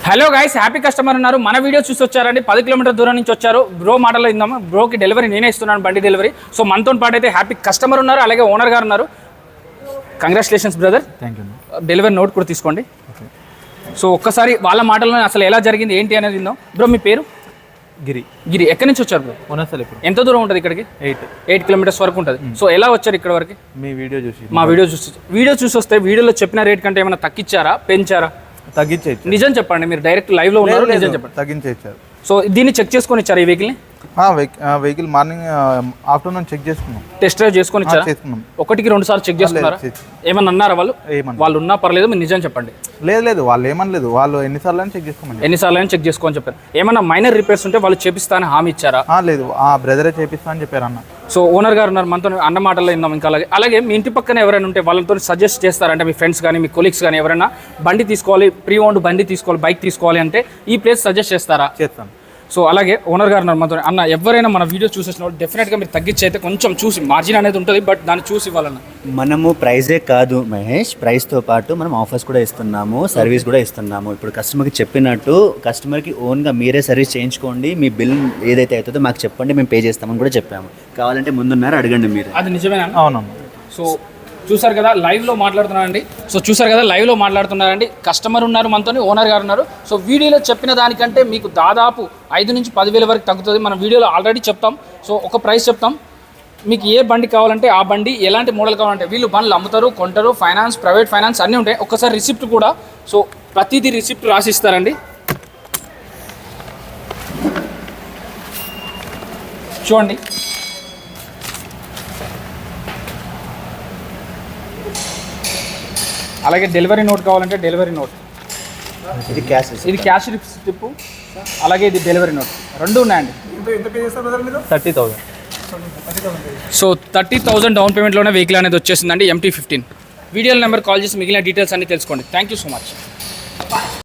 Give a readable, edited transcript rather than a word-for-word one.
Hello guys, happy customer ఉన్నారు. మన video చూసి వచ్చారండి. 10 కిలోమీటర్ దూరం నుంచి వచ్చారు. బ్రో మాటలో ఇందాము. బ్రోకి డెలివరీ నేనే ఇస్తున్నాను, బండి డెలివరీ. సో మనతో పాటు అయితే హ్యాపీ కస్టమర్ ఉన్నారు, అలాగే ఓనర్ గారు ఉన్నారు. Congratulations brother. Thank you. Delivery note కూడా తీసుకోండి. సో ఒక్కసారి వాళ్ళ మాటల్లో అసలు ఎలా జరిగింది ఏంటి అనేది విందాం. బ్రో మీ పేరు? గిరి. ఎక్కడి నుంచి వచ్చారు బ్రో? ఎంత దూరం ఉంటుంది ఇక్కడికి? 8 కిలోమీటర్స్ వరకు ఉంటుంది. సో ఎలా వచ్చారు ఇక్కడ వరకు? మీ వీడియో చూసి. మా వీడియో చూసి వస్తే వీడియోలో చెప్పిన రేట్ కంటే ఏమైనా తగ్గించారా, పెంచారా? తగ్గించేయచ్చు. నిజం చెప్పండి, మీరు డైరెక్ట్ లైవ్ లో ఉన్నారు, నిజం చెప్పండి. తగ్గించేయచ్చారు. సో దీన్ని చెక్ చేసుకొని ఇచ్చారు ఈ వెహికల్ మార్నింగ్ ఆఫ్టర్నూన్ చెక్ చేసుకున్నాం. టెస్ట్ డ్రైవ్ చేసుకొని ఇచ్చారా? ఒకటికి 2 సార్లు చెక్ చేసుకున్నారా? ఏమన్నా అన్నారా వాళ్ళు? వాళ్ళు ఉన్నా పర్లేదు, మీరు నిజం చెప్పండి. లేదు వాళ్ళు ఏమనలేదు. వాళ్ళు ఎన్నిసార్లు చెక్ చేసుకోమని చెక్ చేసుకోని చెప్పారు. ఏమన్నా మైనర్ రిపేర్స్ ఉంటే వాళ్ళు చేపిస్తానని హామీ ఇచ్చారా? లేదు, ఆ బ్రదరే చేపిస్తా అని చెప్పారు అన్న. సో ఓనర్ గారు ఉన్నారు, మనతో అన్న మాటల్లో విందాం. ఇంకా అలాగే మీ ఇంటి పక్కన ఎవరైనా ఉంటే వాళ్ళతో సజెస్ట్ చేస్తారంటే మీ ఫ్రెండ్స్ కానీ మీ కొలీగ్స్ కానీ ఎవరైనా బండి తీసుకోవాలి, ప్రీ ఓన్డ్ బండి తీసుకోవాలి, బైక్ తీసుకోవాలి అంటే ఈ ప్లేస్ సజెస్ట్ చేస్తారా? చేస్తాను. సో అలాగే ఓనర్ గారు ఉన్నారు మనతో. అన్న ఎవరైనా మన వీడియో చూసేసిన డెఫినెట్గా మీరు తగ్గించి అయితే కొంచెం చూసి, మార్జిన్ అనేది ఉంటుంది, బట్ దాన్ని చూసి ఇవ్వాలన్న. మనము ప్రైజే కాదు మహేష్, ప్రైస్తో పాటు మనం ఆఫర్స్ కూడా ఇస్తున్నాము, సర్వీస్ కూడా ఇస్తున్నాము. ఇప్పుడు కస్టమర్కి చెప్పినట్టు కస్టమర్కి ఓన్గా మీరే సర్వీస్ చేయించుకోండి, మీ బిల్ ఏదైతే అవుతుందో మాకు చెప్పండి, మేము పే చేస్తామని కూడా చెప్పాము. కావాలంటే ముందున్నారు, అడగండి మీరు. అది నిజమేనా? అవునమ్మా. సో చూసారు కదా లైవ్లో మాట్లాడుతున్నారండి. కస్టమర్ ఉన్నారు మనతో, ఓనర్ గారు ఉన్నారు. సో వీడియోలో చెప్పిన దానికంటే మీకు దాదాపు 5 నుంచి 10,000 వరకు తగ్గుతుంది. మనం వీడియోలో ఆల్రెడీ చెప్తాం. సో ఒక ప్రైస్ చెప్తాం. మీకు ఏ బండి కావాలంటే ఆ బండి, ఎలాంటి మోడల్ కావాలంటే వీళ్ళు బండ్లు అమ్ముతారు, కొంటారు, ఫైనాన్స్, ప్రైవేట్ ఫైనాన్స్ అన్నీ ఉంటాయి. ఒక్కసారి రిసిప్ట్ కూడా, సో ప్రతిదీ రిసిప్ట్ రాసిస్తారండి. చూడండి, అలాగే డెలివరీ నోట్ కావాలంటే డెలివరీ నోట్, ఇది క్యాష్ రిసిప్ట్, అలాగే ఇది డెలివరీ నోట్, రెండు ఉన్నాయండి. 30,000. సో 30,000 డౌన్ పేమెంట్లోనే వెహికల్ అనేది వచ్చేసిందండి. MT-15. వీడియో నెంబర్ కాల్ చేసి మిగిలిన డీటెయిల్స్ అన్ని తెలుసుకోండి. Thank you so much.